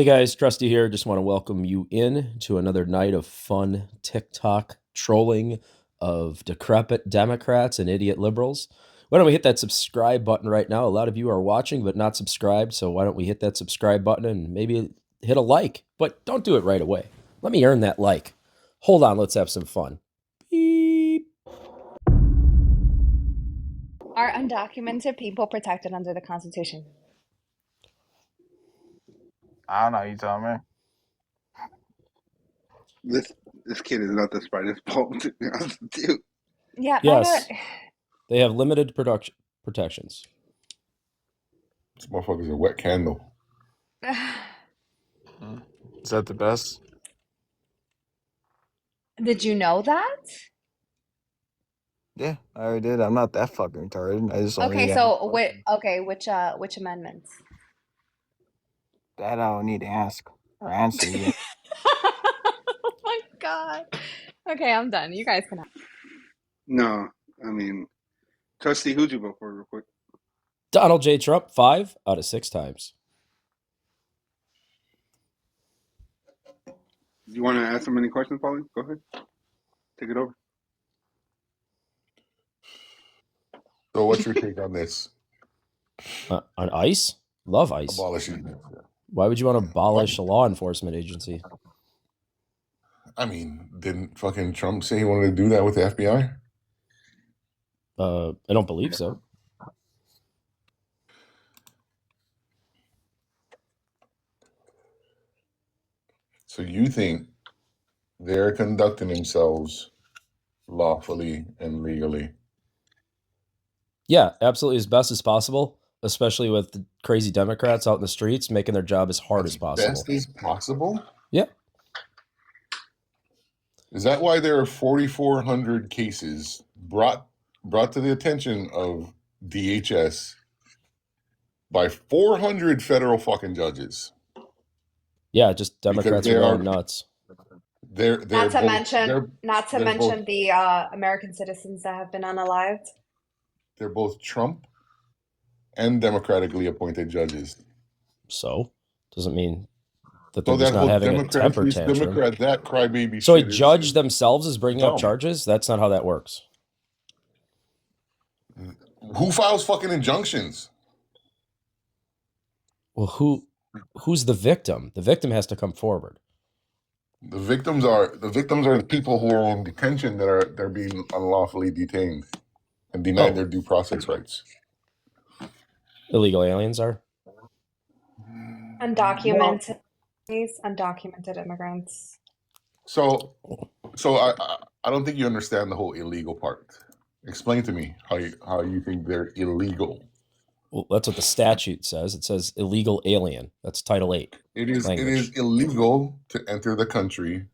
Hey guys, Trusty here. Just want to welcome you in to another night of fun TikTok trolling of decrepit Democrats and idiot liberals. Why don't we hit that subscribe button right now? A lot of you are watching but not subscribed, so why don't we hit that subscribe button and maybe hit a like, but don't do it right away. Let me earn that like. Hold on, let's have some fun. Beep. Are undocumented people protected under the Constitution? I don't know. You tell me. This kid is not the smartest bulb, to be honest with you. Yeah, Yes, they have limited protections. This motherfucker's a wet candle. Is that the best? Did you know that? Yeah, I already did. I'm not that fucking retarded. I just don't Okay, really so which amendments? that I don't need to ask or answer you. Oh my God. Okay, I'm done. You guys can. No, I mean, Trusty, who'd you vote for, real quick? Donald J. Trump, 5 out of 6 times. Do you want to ask him any questions, Paulie? Go ahead. Take it over. So what's your take on this? On ICE? Love ICE. Abolishing it. Why would you want to abolish a law enforcement agency? I mean, didn't fucking Trump say he wanted to do that with the FBI? I don't believe so. So you think they're conducting themselves lawfully and legally? Yeah, absolutely, as best as possible, especially with the crazy Democrats out in the streets making their job as hard as possible. Best as possible? Yeah. Is that why there are 4,400 cases brought to the attention of DHS by 400 federal fucking judges? Yeah, just Democrats are going nuts. Not to mention the American citizens that have been unalived. They're both Trump and democratically appointed judges. So, doesn't mean that they're just not having a temper tantrum. That crybaby. So a judge themselves is bringing up charges? That's not how that works. Who files fucking injunctions? Well, who's the victim? The victim has to come forward. The victims are the people who are in detention they're being unlawfully detained and denied their due process rights. Illegal aliens are? Undocumented immigrants. So I don't think you understand the whole illegal part. Explain to me how you think they're illegal. Well, that's what the statute says. It says illegal alien. That's Title 8. It is illegal to enter the country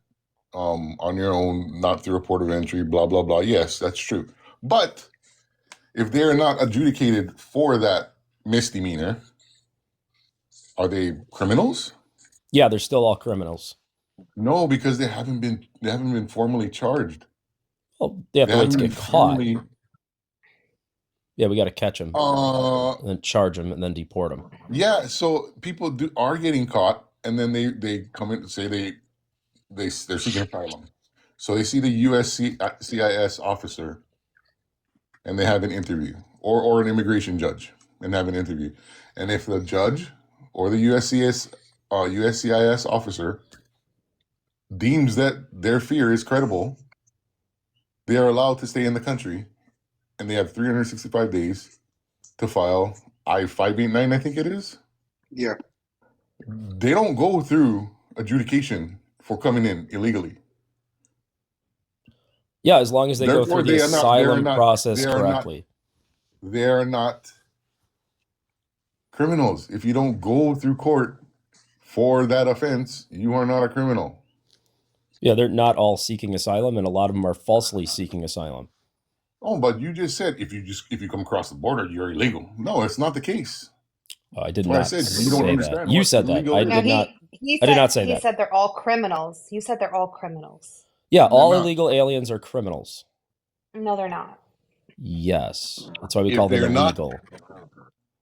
on your own, not through a port of entry, blah, blah, blah. Yes, that's true. But if they're not adjudicated for that misdemeanor, are they criminals? Yeah, they're still all criminals. No, because they haven't been formally charged. Well, they have to wait to get caught. Yeah, we got to catch them, and then charge them, and then deport them. Yeah, so people are getting caught, and then they come in and say they're seeking asylum. So they see the USCIS officer, and they have an interview, or an immigration judge, and have an interview. And if the judge or the USCIS officer deems that their fear is credible, they are allowed to stay in the country, and they have 365 days to file I-589, I think it is. Yeah. They don't go through adjudication for coming in illegally. Yeah, as long as they go through the asylum process correctly. They are not criminals. If you don't go through court for that offense, you are not a criminal. Yeah, they're not all seeking asylum, and a lot of them are falsely seeking asylum. Oh, but you just said if you come across the border, you're illegal. No, it's not the case. I did not say you don't understand that. You said that. I did not. I did not say that. He said they're all criminals. You said they're all criminals. Yeah, all illegal aliens are criminals. No, they're not. Yes, that's why we call them illegal.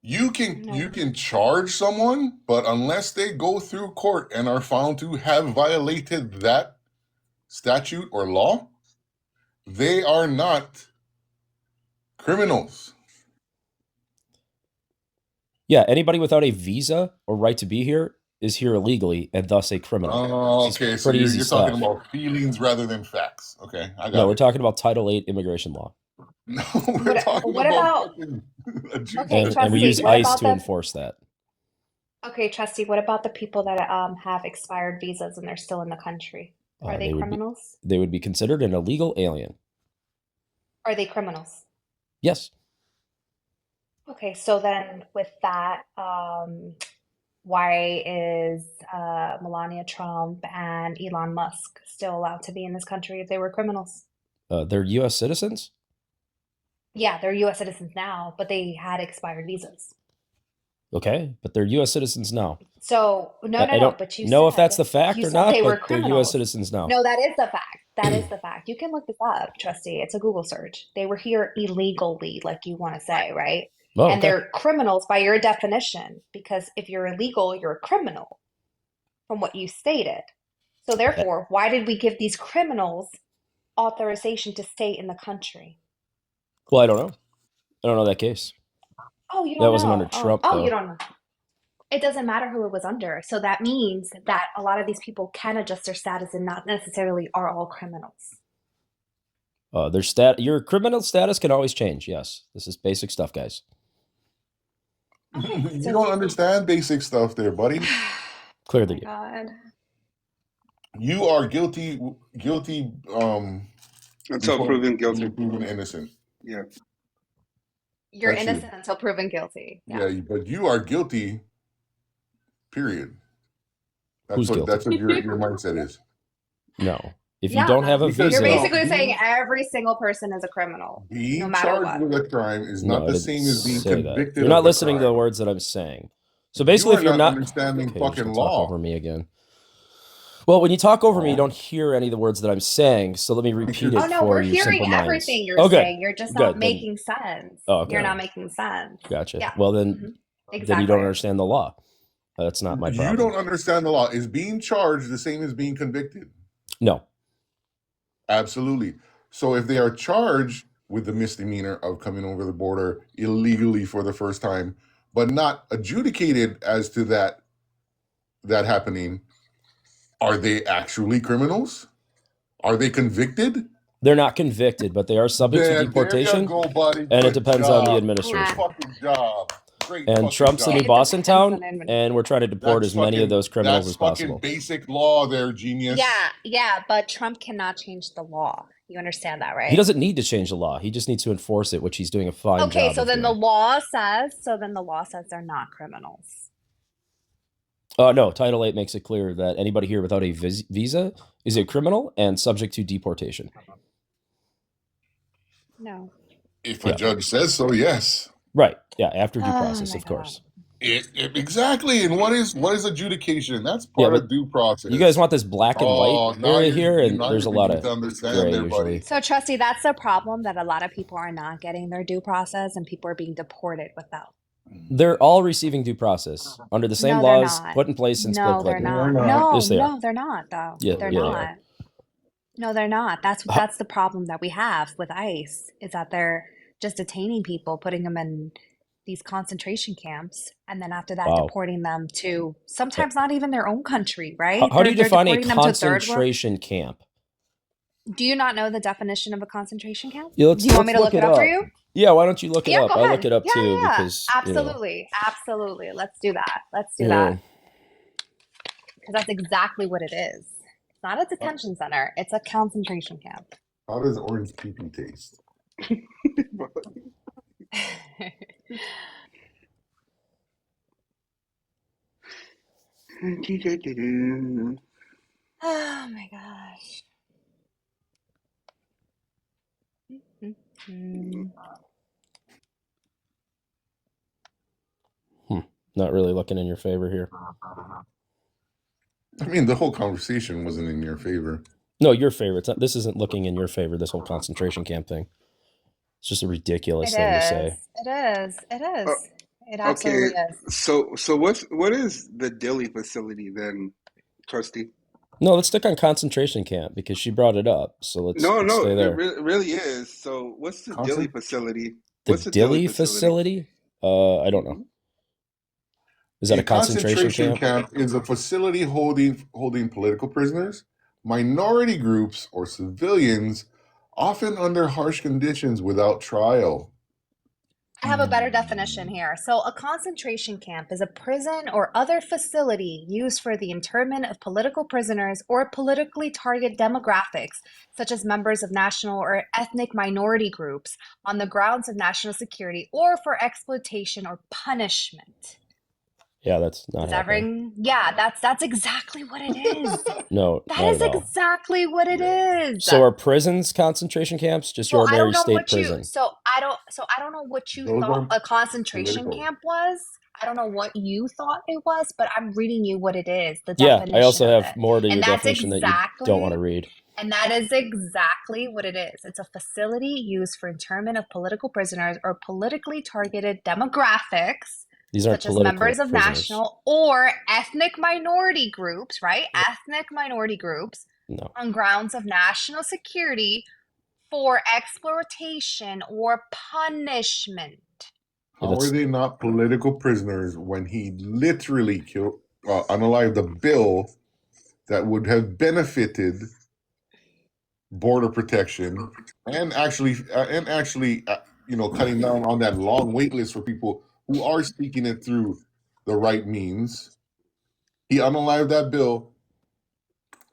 You can charge someone, but unless they go through court and are found to have violated that statute or law, they are not criminals. Yeah, anybody without a visa or right to be here is here illegally and thus a criminal. Oh, okay. So you're talking about feelings rather than facts. Okay, I got it. No, we're talking about Title VIII immigration law. No, we're talking what about Okay, and we use ICE to enforce that. Okay, Trustee, what about the people that have expired visas and they're still in the country? Are they criminals? They would be considered an illegal alien. Are they criminals? Yes. Okay, so then with that, why is Melania Trump and Elon Musk still allowed to be in this country if they were criminals? They're U.S. citizens? Yeah, they're U.S. citizens now, but they had expired visas. Okay, but they're U.S. citizens now. So, no, but you know said, if that's the fact or not, they were but they're U.S. citizens now. No, that is the fact. That is the fact. You can look this up, Trustee. It's a Google search. They were here illegally, like you want to say, right? Oh, okay. And they're criminals by your definition, because if you're illegal, you're a criminal from what you stated. So therefore, why did we give these criminals authorization to stay in the country? Well, I don't know. I don't know that case. Oh, you don't know? That wasn't under Trump, though. You don't know. It doesn't matter who it was under. So that means that a lot of these people can adjust their status and not necessarily are all criminals. Your criminal status can always change. Yes, this is basic stuff, guys. Okay, you don't understand basic stuff there, buddy. Clearly. God. You are guilty until proven guilty. You're proven innocent. Yeah. You're innocent until proven guilty. Yeah, but you are guilty, period. Who's guilty? That's what your mindset is. No. If you don't have a visa... You're basically saying every single person is a criminal, no matter what. Being charged with a crime is not the same as being convicted. You're not listening to the words that I'm saying. So basically, if you're not understanding fucking law... Talk over me again. Well, when you talk over me, you don't hear any of the words that I'm saying. So let me repeat it for you. Oh, no, we're hearing everything you're saying. You're just not making sense. Okay. You're not making sense. Gotcha. Yeah. Well, then you don't understand the law. That's not my problem. You don't understand the law. Is being charged the same as being convicted? No. Absolutely. So if they are charged with the misdemeanor of coming over the border illegally for the first time, but not adjudicated as to that happening, are they actually criminals? Are they convicted? They're not convicted, but they are subject to deportation. There you go, buddy. And it depends on the administration. Great fucking job. And Trump's the new boss in town, and we're trying to deport as many of those criminals as possible. That's fucking basic law there, genius. Yeah, but Trump cannot change the law. You understand that, right? He doesn't need to change the law. He just needs to enforce it, which he's doing a fine job. Okay, so then the law says they're not criminals. No, Title VIII makes it clear that anybody here without a visa is a criminal and subject to deportation. No. If a judge says so, yes. Right. Yeah, after due process, of course. Exactly. And what is adjudication? That's part of due process. You guys want this black and white area here, and there's a lot of gray usually. So, Trustee, that's the problem, that a lot of people are not getting their due process and people are being deported without. They're all receiving due process under the same laws put in place in split click. No, they're not, though. Yeah, they're not. No, they're not. That's the problem that we have with ICE, is that they're just detaining people, putting them in these concentration camps, and then after that, deporting them to sometimes not even their own country, right? How do you define a concentration camp? Do you not know the definition of a concentration camp? Yeah, do you want me to look it up for you? Yeah, why don't you look it up? Go ahead. I'll look it up too. Because absolutely. Let's do that. Because that's exactly what it is. It's not a detention center. It's a concentration camp. How does orange pee-pee taste? Oh my gosh. Not really looking in your favor here. I mean, the whole conversation wasn't in your favor. No, your favor. This isn't looking in your favor, this whole concentration camp thing. It's just a ridiculous thing to say. It is. It Okay, absolutely is. so what is the Dilly facility then, Trusty? No, let's stick on concentration camp because she brought it up. So let's No, no, stay it there. really is. So what's the Dilly Concert? facility? The What's the Dilly Dilly facility? facility? I don't know. Hmm. Is that A a concentration concentration camp? camp is a facility holding political prisoners, minority groups, or civilians, often under harsh conditions without trial. I have a better definition here. So, a concentration camp is a prison or other facility used for the internment of political prisoners or politically target demographics, such as members of national or ethnic minority groups, on the grounds of national security or for exploitation or punishment. Yeah, that's not Does that happening. ring? Yeah, that's exactly what it is. No, That not is at all. exactly what it is. So are prisons concentration camps? Just your So I don't ordinary know state what you prison? I don't know what you Those thought are a concentration political. camp was. I don't know what you thought it was, but I'm reading you what it is, the Yeah, I definition also of have it. more to your And that's definition that you don't want to exactly read. and that is exactly what it is. It's a facility used for internment of political prisoners or politically targeted demographics, These aren't such as political members of prisoners. national or ethnic minority groups, right? Ethnic minority groups No. on grounds of national security for exploitation or punishment. Yeah, How are they not political prisoners when he literally killed, unalived a bill that would have benefited border protection and actually, cutting down on that long wait list for people who are seeking it through the right means? He unalived that bill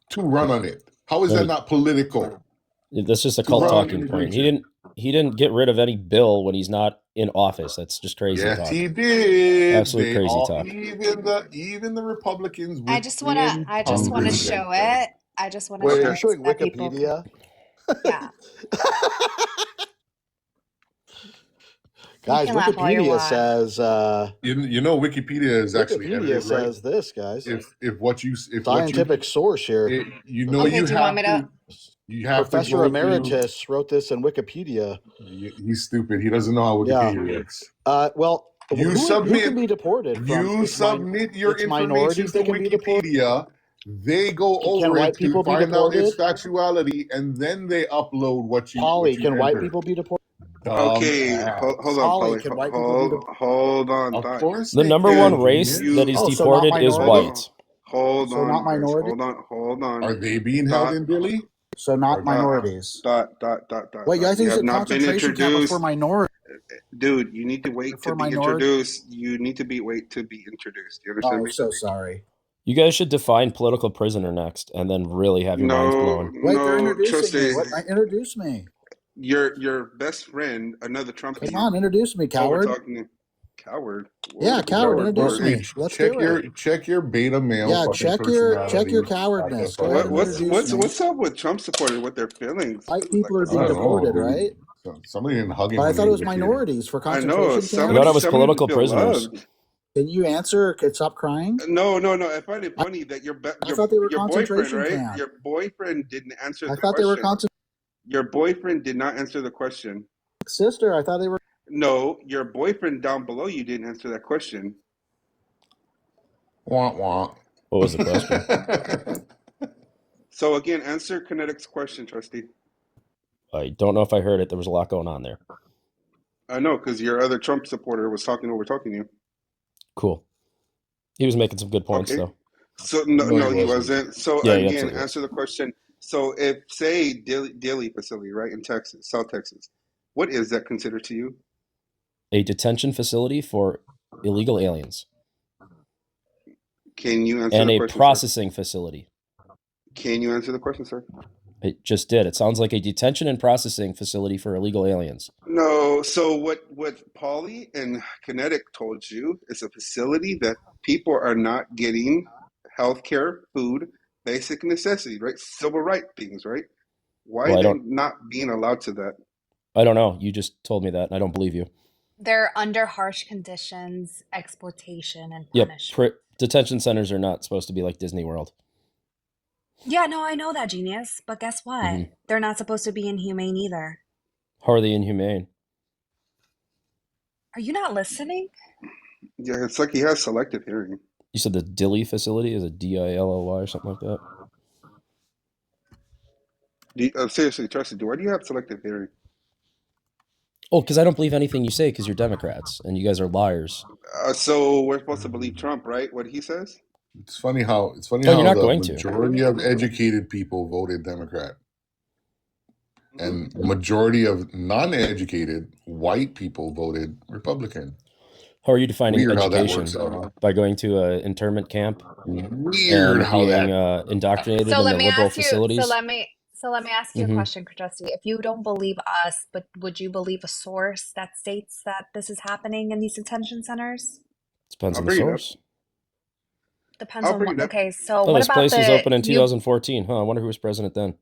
to run on it. How is No, that but not political? that's just a To cult run on talking point. immigration. He didn't get rid of any bill when he's not in office. That's just crazy Yes, talk. he did. Absolute They crazy all, talk. even the Republicans I just want to within Congress said show so. it. I just want to Wait, show are you it showing so that people can, Wikipedia? yeah. You Guys, can laugh all you Wikipedia want. says Wikipedia is actually Wikipedia edited, right? says this, guys. If what you Scientific source here. okay, Okay, you do you want me to? have to Professor go Emeritus wrote this in Wikipedia. He's stupid. He doesn't know how Wikipedia works. Well, You who can be deported from? You submit your it's information minorities to that can be deported. Wikipedia. They go Can over white it to people be find out its deported? factuality, and then they upload what you. Polly, can white enter. people be deported? Okay, Dumbass. hold on, Polly, Polly. can white people be deported? Hold on, Of Thought. course, The they number can, one race genius. that is Oh, so deported not is minority? white. Hold So on, not guys. minority? Hold on. Are they being held in Billy? So not Or- minorities. Dot. Wait, I think You you have said not been concentration camp was for introduced. minorities. Dude, you need to wait For to be minority? introduced. You need to wait to be introduced. You understand Oh, me? so sorry. You guys should define political prisoner next and then really have your minds blown. Wait, they're No, introducing me. Trusty. Introduce me. Your best friend, another Trump. Come on, introduce me, Oh, we're coward. talking coward. Yeah, coward, introduce Hey, me. Let's do it. check your beta male. Yeah, fucking check your personality. cowardness. Go ahead and introduce me. What's up with Trump supporters with their feelings? White people are I being don't know, deported, dude. right? Somebody didn't hug him. But I when thought he it was a kid. minorities for I concentration know. camps. I thought it was political feel prisoners. loved. Can you answer? Stop crying. No. I find it funny that your thought they were your boyfriend, concentration right? camp. Your boyfriend didn't answer the I thought question. they were concentration. Your boyfriend did not answer the question. Sister, I thought they were. No, your boyfriend down below you didn't answer that question. Wah wah. What was the question? So again, answer Kinetic's question, Trusty. I don't know if I heard it. There was a lot going on there. I know, because your other Trump supporter was talking to you. Cool. He was making some good points, Okay. though. So No, no, he he wasn't. wasn't. So Yeah, he again, absolutely answer the question. So if say Dilly facility, right, in Texas, South Texas, what is that considered to you? A detention facility for illegal aliens. Can you answer And the a question, processing facility. sir? Can you answer the question, sir? It just did. It sounds like a detention and processing facility for illegal aliens. No. So what Pauly and Kinetic told you is a facility that people are not getting healthcare, food, basic necessities, right? Civil right things, right? Why Well, I are they don't- not being allowed to that? I don't know. You just told me that, and I don't believe you. They're under harsh conditions, exploitation, and Yep. punishment. Detention centers are not supposed to be like Disney World. Yeah, no, I know that, genius. But guess what? Mhm. They're not supposed to be inhumane either. How are they inhumane? Are you not listening? Yeah, it's like he has selective hearing. You said the Dilly facility is a D-I-L-L-Y or something like that? Seriously, Trusty, why do you have selective hearing? Oh, because I don't believe anything you say because you're Democrats and you guys are liars. So we're supposed to believe Trump, right? What he says? It's funny how you're not the going to. majority of educated people voted Democrat, and the majority of non-educated white people voted Republican. How are you defining Weird education? how that works out. By going to an internment camp? Weird and how being that. indoctrinated So in let the me liberal ask you. facilities? So let me ask you a question, Trusty. If you don't believe us, but would you believe a source that states that this is happening in these detention centers? Depends I'll on the bring it up. source. Depends I'll on bring what. it up. Okay, so Oh, what this about place was the open in you 2014. Huh? I wonder who was president then.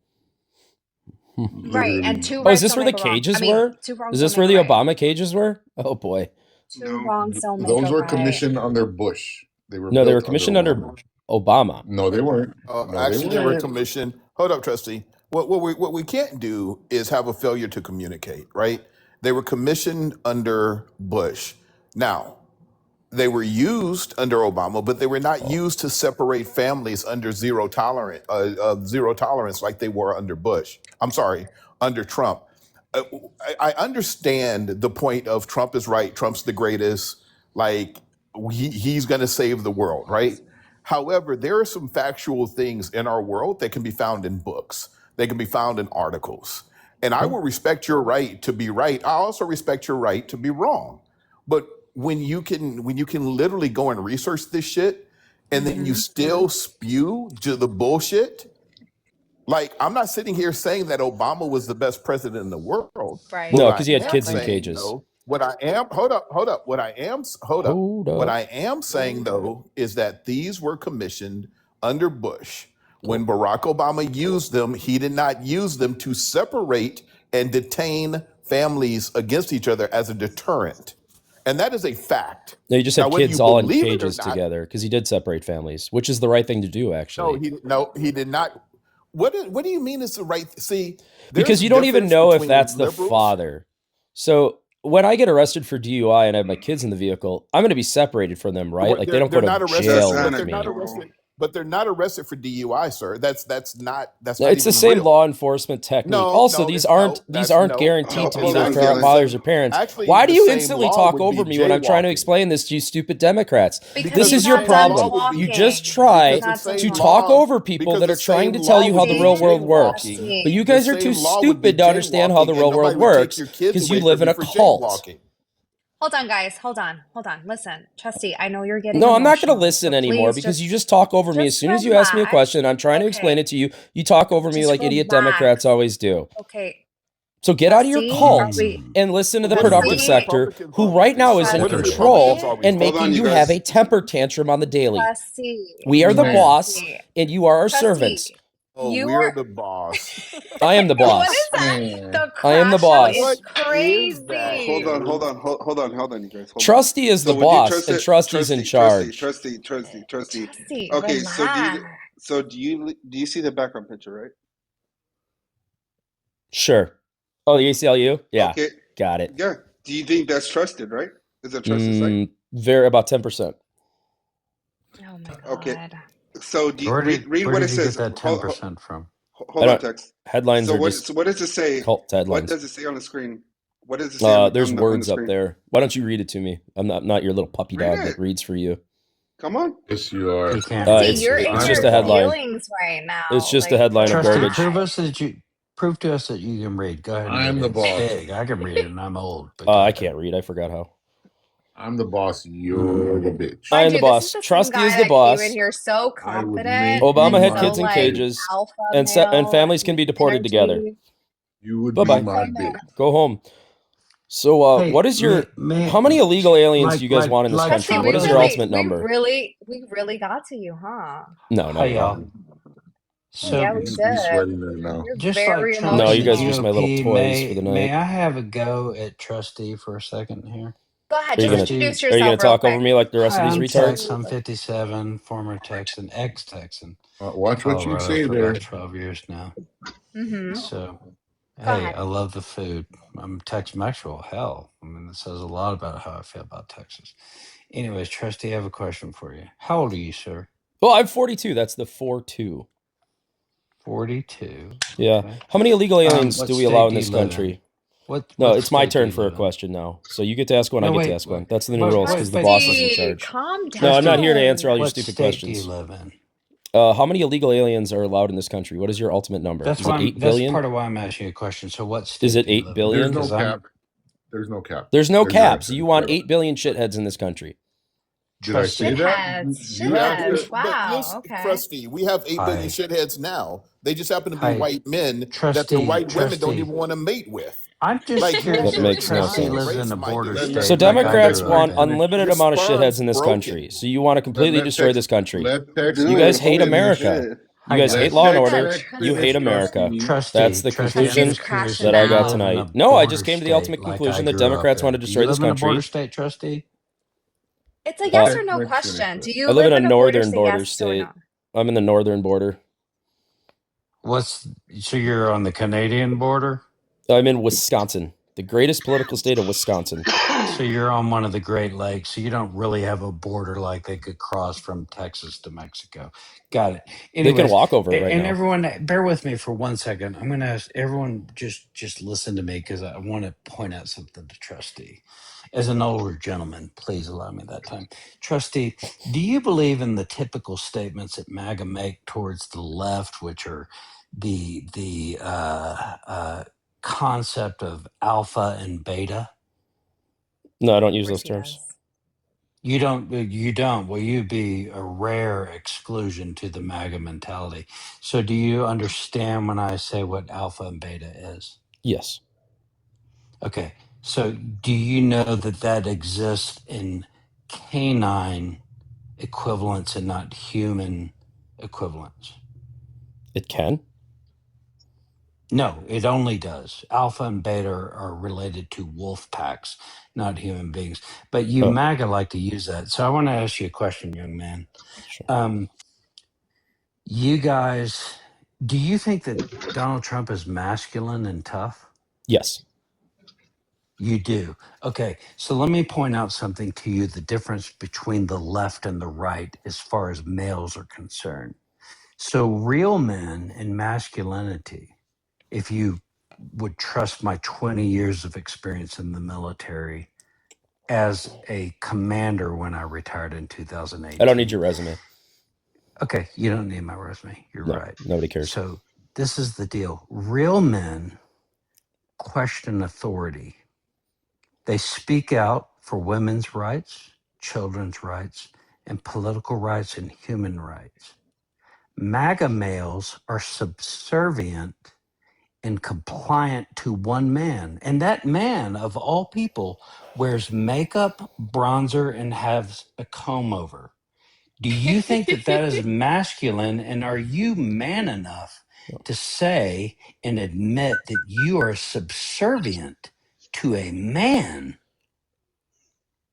right? And two Oh, is rights this don't where the make a wrong. I cages mean, were? two wrongs Is don't this make where a the right. Obama cages were? Oh boy. Two No. wrongs don't make Those a were right. commissioned under Bush. They were No, they were built commissioned under Obama. No, they weren't. No, Actually, they were weren't. commissioned. Hold up, Trustee. What we can't do is have a failure to communicate, right? They were commissioned under Bush. Now, they were used under Obama, but they were not used to separate families under zero tolerance like they were under Bush. I'm sorry, under Trump. Uh, I understand the point of Trump is right. Trump's the greatest. Like he's going to save the world, right? However, there are some factual things in our world that can be found in books. They can be found in articles. And I will respect your right to be right. I also respect your right to be wrong. But when you can literally go and research this shit and then you still spew to the bullshit, like I'm not sitting here saying that Obama was the best president in the world. Right. No, What because I he had am kids in saying, cages. though, what I am hold up. What I am What I am saying though is that these were commissioned under Bush. When Barack Obama used them, he did not use them to separate and detain families against each other as a deterrent. And that is a fact. No, you just Now, had whether kids you all in believe it or cages not, together because he did separate families, which is the right thing to do, actually. no, he did not. What do you mean it's the right? See, there's Because a you don't even difference know if between that's the liberals. father. So when I get arrested for DUI and I have my kids in the vehicle, I'm going to be separated from them, right? Well, Like they don't they're go not to arrested, jail but with they're me. not arrested. But they're not arrested for DUI, sir. That's not It's even the same real. law enforcement technique. No, Also, no, these it's aren't no. these That's aren't no. guaranteed to be Hold their on, Actually, the fathers same. or parents. Actually, Why do the you same instantly law talk would over be me when I'm trying to jaywalking. explain this to you stupid Democrats? Because This he's is your not done problem. You just talking. try He's not Because the done same to talking. talk law, over people because that the are trying to same tell law you would how the be real world works. jaywalking. But you The guys are too same law would be stupid to understand how the jaywalking, and real nobody world would take works your kids because you away live from in you a for cult. jaywalking. Hold on, guys. Hold on. Listen, Trusty, I know you're getting No, I'm not going to emotional, listen so anymore please because you just talk over me. As soon as you ask me a question and I'm trying to explain it to you, you talk over me Just like idiot relax. Democrats always do. Okay, So get out of your Trusty, cult are we? and listen to the What do productive Trusty, sector, Republicans who always right do? now is in What do control Republicans always and do? Hold on, making you you have guys. a temper tantrum on the daily. Trusty, We are the boss Trusty, and you are our servants. Trusty, Oh, you we're are. the boss. I am the What boss. is that? The I am the crash out boss. is What is crazy. that, Hold on, dude? hold on, you guys. Hold on. Trusty is the So would you boss trust and it? Trusty's in charge. Trusty. Trusty, Okay, relax. do you see the background picture, right? Sure. Oh, the ACLU? Yeah. Okay. Got it. Yeah. Do you think that's trusted, right? Is it a trusted site? Very about 10%. Oh my God. Okay. So do you read Where what it did you says? get that 10% from? Hold on, text. Headlines So are just what does it say? cult What headlines. does it say on the screen? What does it say on There's the words up screen? there. Why don't you read it to me? I'm not your little puppy Read dog it. that reads for you. Come on. Yes, you are. You can't Trusty, read you're it. in It's your just a headline. feelings right now. It's just a Like, headline of Trusty, garbage. prove to us that you can read. Go ahead and I'm read the it. boss. It's big. I can read it, and I'm old. But go I ahead. can't read. I forgot how. I'm the boss. You're the bitch. I am the Dude, boss. this is the same Trusty guy is the that boss. came in here so I would confident make Obama and had so kids in like cages, alpha and male families can be deported together. energy. You would Bye-bye. be my bitch. Go home. So, Hey, what is your? How many illegal aliens do you guys want in this country? Trusty, What is your ultimate number? we really got to you, huh? No, not Hey, at all. y'all. So, Yeah, we He's did. sweating right now. You're just very like Trump No, and you the guys are just my little GOP, toys for the may night. I have a go at Trustee for a second here? Go ahead, Are you just gonna introduce Are you yourself gonna real talk quick. over me like the rest Hi, of these I'm retards? Tex. I'm 57, former Texan, ex-Texan. Watch what you Colorado say for there. about 12 years now. Mm-hmm. So, Hey, ahead. I love the food. I'm Tex-Mexual. Hell, I mean, it says a lot about how I feel about Texas. Anyways, Trusty, I have a question for you. How old are you, sir? Well, I'm 42. That's the 4-2. 42. Yeah. Okay. How many illegal aliens What do we allow state in do you this live in? country? What No, it's my state do turn you for a live in? question now. So you get to ask one, I No, get to wait. ask one. That's the new rules because the Wait, boss is in Trusty, charge. calm down. No, I'm not here to answer all your What stupid state do you questions. live in? How many illegal aliens are allowed in this country? What is your ultimate number? That's Is it why 8 that's billion? part of why I'm asking you a question. So what state Is it do you 8 live billion? in? There's no 'Cause cap. There's no cap. There's no There's cap. So you want zero. 8 billion shitheads in this country. Did I say Trusty. that? Shitheads. You asked Shitheads. it. But Wow. listen, Okay. Krusty, we have 8 billion Hi. shitheads now. They just happen to be Hi. white men that the Trustee, white women don't Trustee. even want to mate with. I'm just Like curious That if makes no Trustee sense. lives in a border Let- state So like I Democrats do. want Okay. unlimited Your amount of sperm's shitheads in this broken. country. So you want to completely let destroy Tex- this country. Let Tex You Dude, guys hate holy America. shit. You guys Hi, hate guys. law and Let order. Tex You hate finish, America. Trusty. Trustee, That's the Trustee, I'm conclusion just curious crashing if that I you got out. live in a tonight. No, I border just came to the state ultimate like I conclusion that grew up Democrats want to in. Do destroy you this live in a border country. state, Trustee? It's a yes Uh, or no Let's question. finish Do it. you I live in live a in a border northern state? border Yes or state. no? I'm in the northern border. So you're on the Canadian border? I'm in Wisconsin, the greatest political state of Wisconsin. So you're on one of the Great Lakes. So you don't really have a border like they could cross from Texas to Mexico. Got it. They can Anyways, walk over it right and now. everyone, bear with me for 1 second. I'm going to ask everyone just listen to me because I want to point out something to Trustee. As an older gentleman, please allow me that time. Trustee, do you believe in the typical statements that MAGA make towards the left, which are the concept of alpha and beta? No, I don't Of use course those he terms. does. You don't. Well, you'd be a rare exclusion to the MAGA mentality. So do you understand when I say what alpha and beta is? Yes. Okay. So do you know that exists in canine equivalents and not human equivalents? It can. No, it only does. Alpha and beta are related to wolf packs, not human beings. But you Oh, MAGA like to use that. So I want to ask you a question, young man. sure. You guys, do you think that Donald Trump is masculine and tough? Yes. You do. Okay, so let me point out something to you, the difference between the left and the right as far as males are concerned. So real men and masculinity, if you would trust my 20 years of experience in the military as a commander when I retired in 2018. I don't need your resume. Okay, you don't need my resume. You're No, right. nobody cares. So this is the deal. Real men question authority. They speak out for women's rights, children's rights, and political rights and human rights. MAGA males are subservient and compliant to one man. And that man, of all people, wears makeup, bronzer, and has a comb over. Do you think that is masculine? And are you man enough to say and admit that you are subservient to a man?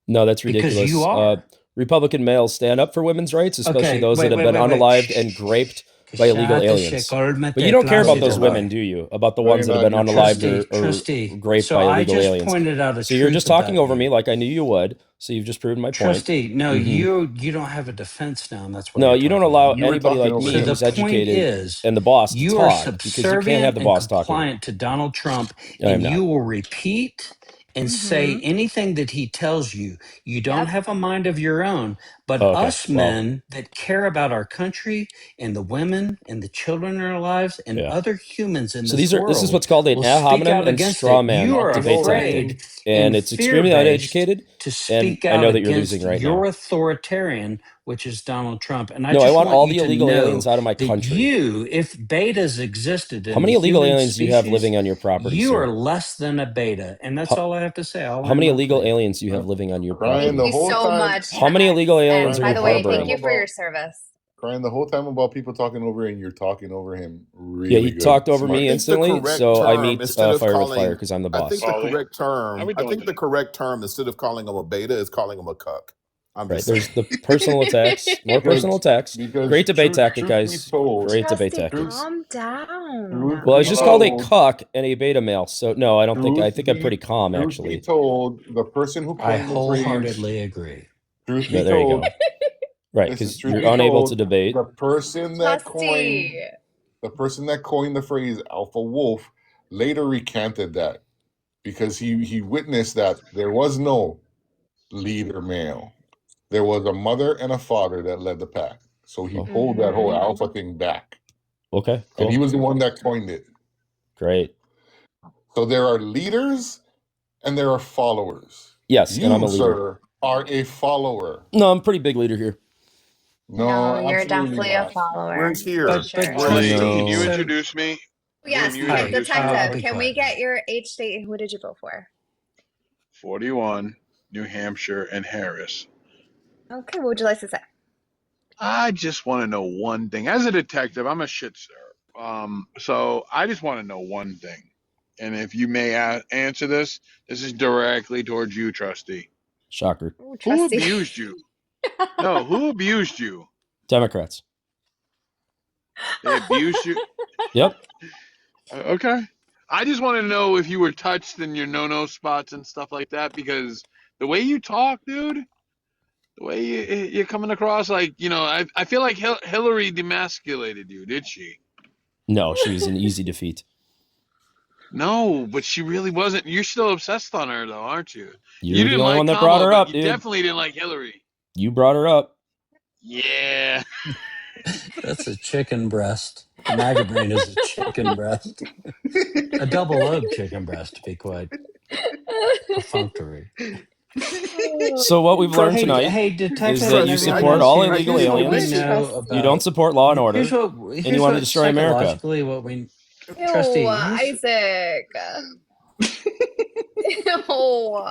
No, that's Because ridiculous. you are. Republican males stand up for women's rights, especially Okay, those that have been unalived and raped by illegal aliens. But you don't care about those women, do you? About the ones that have been unalived or raped by illegal aliens. Pointed out a So you're just truth talking about over you. me like I knew you would. So you've just proven my point. Trustee, no, you don't have a defense now, and that's why. No, you're you don't talking allow over me. anybody like over me him. who's So the point educated is, and the boss to you are talk because you can't have the subservient boss and talking. compliant to Donald Trump, I am and not. you will repeat and say anything that he tells you. You don't Yep. have a mind of your own, but Oh, okay. us men that care about our country and the women and the children in our lives and Yeah. other humans in So this world, this is what's called an will ad speak hominem out and against straw it. man You are debate afraid tactic, and it's extremely fear-based uneducated. to And speak I out know that you're against losing right your now. authoritarian, which is Donald Trump. And I No, I just want want all you the to illegal know aliens out of my that country. you, if betas existed in How many the illegal human aliens do you have species, living on your property, you sir? are less than a beta. And that's all I have to say. How many illegal aliens do you have living on your Crying property? the Thank you whole so time. much. How many illegal aliens And are by you the way, harboring? thank you for your service. Crying the whole time about people talking over and you're talking over him. Really Yeah, he good. talked over Smart. me I think the instantly, correct so I term, meet instead of fire with fire calling, because I'm the I boss. think the correct term, we I doing think the today? correct term, instead of calling him a beta, is calling him a cuck. I'm Right. just There's saying. the personal attacks, more personal attacks. Because Great debate tactic, truth be guys. told, Great debate Trusty, tactics. calm down. Well, I was just called a told- cuck and a beta male. So no, I don't think. I think I'm pretty calm, Truth actually. be told, the person who I coined the phrase. wholeheartedly agree. Truth No, be there you told, go. Right, this is because truth you're be unable told, to debate. the person that coined Trusty. the person that coined the phrase alpha wolf later recanted that because he witnessed that there was no leader male. There was a mother and a father that led the pack. So he pulled that whole alpha thing back. Okay, cool. And he was the one that coined it. Great. So there are leaders and there are followers. Yes, You, and I'm a leader. sir, are a follower. No, I'm a pretty big leader here. No, you're absolutely definitely not. a follower. Where's here? But Sure. Where's Trusty, No. can you so- introduce me? Yes, Can you Hi, introduce me? Detective, be can we quiet get now. your age, state, and who did you vote for? 41, New Hampshire, and Harris. Okay, what would you like to say? I just want to know one thing. As a detective, I'm a shit stir. So I just want to know one thing. And if you may answer this, this is directly towards you, Trusty. Shocker. Ooh, Who Trusty. abused you? No, who abused you? Democrats. They abused you? Yep. Okay. I just want to know if you were touched in your no-no spots and stuff like that, because the way you talk, dude, the way you're coming across, like, I feel like Hillary demasculated you, did she? No, she was an easy defeat. No, but she really wasn't. You're still obsessed on her, though, aren't you? You're You the didn't only like one that Kamala, brought her but up, you dude. definitely didn't like Hillary. You brought her up. Yeah. That's a chicken breast. The MAGA brain is a chicken breast. A double-O chicken breast, to be quite perfunctory. So what we've learned hey, tonight hey, is detective, that and you everyone support else, all here's illegal what we aliens. know Trusty. about. You don't support law and order, Here's what. and Here's you want to what destroy America. psychologically what we. Ew, Trusty, Isaac. Ew.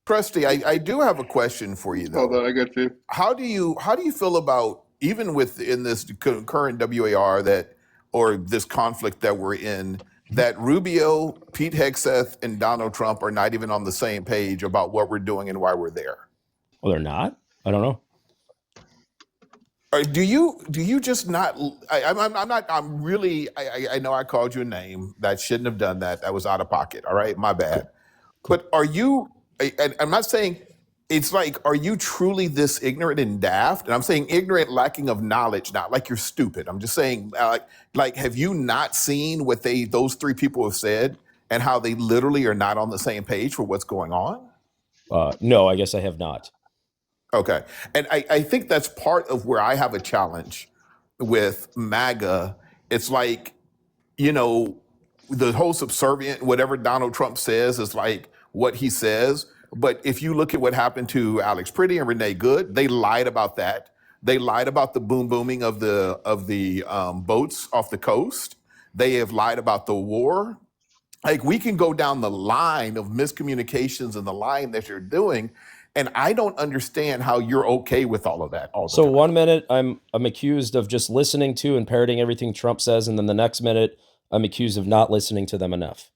Trusty, I do have a question for you Hold though. on, I got you. How do you feel about even within this current WAR or this conflict that we're in, that Rubio, Pete Hegseth, and Donald Trump are not even on the same page about what we're doing and why we're there? Well, they're not. I don't know. Or do you just not? I'm not. I'm really. I know I called you a name. That shouldn't have done that. That was out of pocket. All right, my bad. Cool. But are you? And I'm not saying. It's like, are you truly this ignorant and daft? And I'm saying ignorant, lacking of knowledge, not like you're stupid. I'm just saying, like, have you not seen what those three people have said and how they literally are not on the same page for what's going on? No, I guess I have not. Okay. And I think that's part of where I have a challenge with MAGA. It's like, the whole subservient, whatever Donald Trump says is like what he says. But if you look at what happened to Alex Pretty and Renee Good, they lied about that. They lied about the booming of the boats off the coast. They have lied about the war. Like, we can go down the line of miscommunications and the lying that you're doing, and I don't understand how you're okay with all of that all the So time. 1 minute I'm accused of just listening to and parroting everything Trump says, and then the next minute I'm accused of not listening to them enough.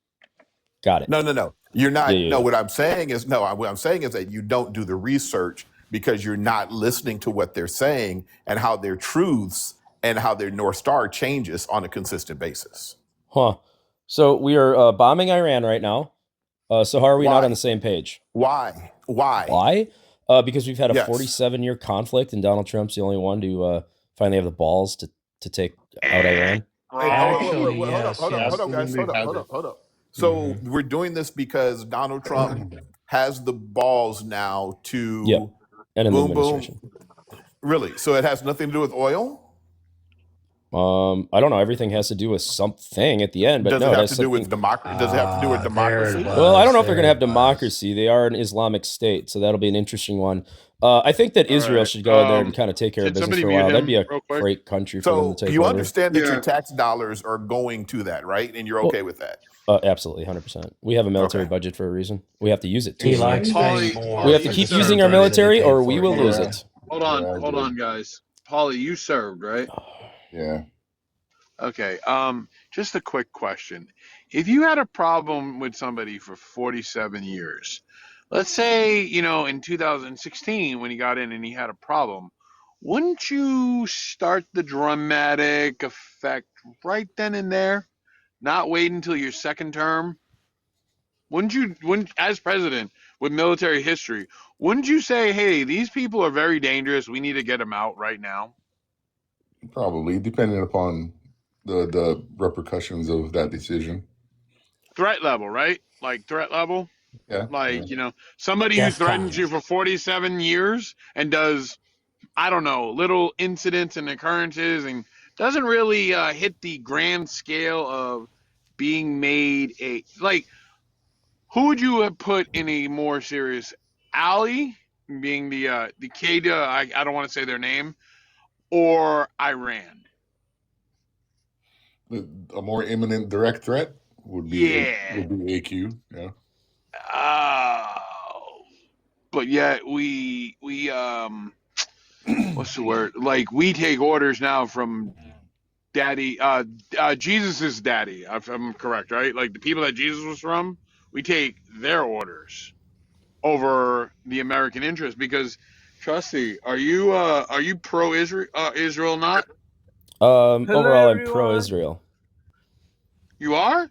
Got it. No. You're not. Yeah. No, what I'm saying is What I'm saying is that you don't do the research because you're not listening to what they're saying and how their truths and how their North Star changes on a consistent basis. Huh. So we are bombing Iran right now. So how are we not Why? on the same page? Why? Why? Because we've had a Yes. 47-year conflict, and Donald Trump's the only one to finally have the balls to take out Iran. Actually, Hold yes, up, guys. Hold up. So we're doing this because Donald Trump has the balls now to Yep. And in the boom. administration. Really? So it has nothing to do with oil? I don't know. Everything has to do with something at the end, but Does no, it it have has to do with something. democracy? Does it have to do with there democracy? it was. Well, I don't know if they're going to There have it was. democracy. They are an Islamic state, so that'll be an interesting one. I think that All Israel right. should go in there and kind of take care of Can business somebody for a mute while. That'd him be a real quick? great country for them So to take you over. understand that Yeah. your tax dollars are going to that, right? And you're Well, okay with that? Absolutely, 100%. We have a military Okay. budget for a reason. We have to use it He too. likes Paulie, paying more. We have to for keep the using our surgery than he military, paid or for we it will lose himself. it. Hold on, Yeah, I hold did. on, guys. Paulie, you served, right? Yeah. Okay. Just a quick question. If you had a problem with somebody for 47 years, let's say, in 2016 when he got in and he had a problem, wouldn't you start the dramatic effect right then and there? Not wait until your second term? Wouldn't as president with military history, wouldn't you say, hey, these people are very dangerous. We need to get them out right now? Probably, depending upon the repercussions of that decision. Threat level, right? Like threat level. Yeah. Like, somebody who threatens DEFCON. you for 47 years and does, I don't know, little incidents and occurrences and doesn't really hit the grand scale of being made who would you have put in a more serious Ali, being the Qaeda, I don't want to say their name, or Iran? A more imminent direct threat would be Yeah. AQ. Yeah. But yet we what's the word? Like, we take orders now from daddy, Jesus's daddy, if I'm correct, right? Like the people that Jesus was from, we take their orders over the American interest. Because, Trusty, are you pro Israel? Israel not? Overall, I'm pro-Israel. You are?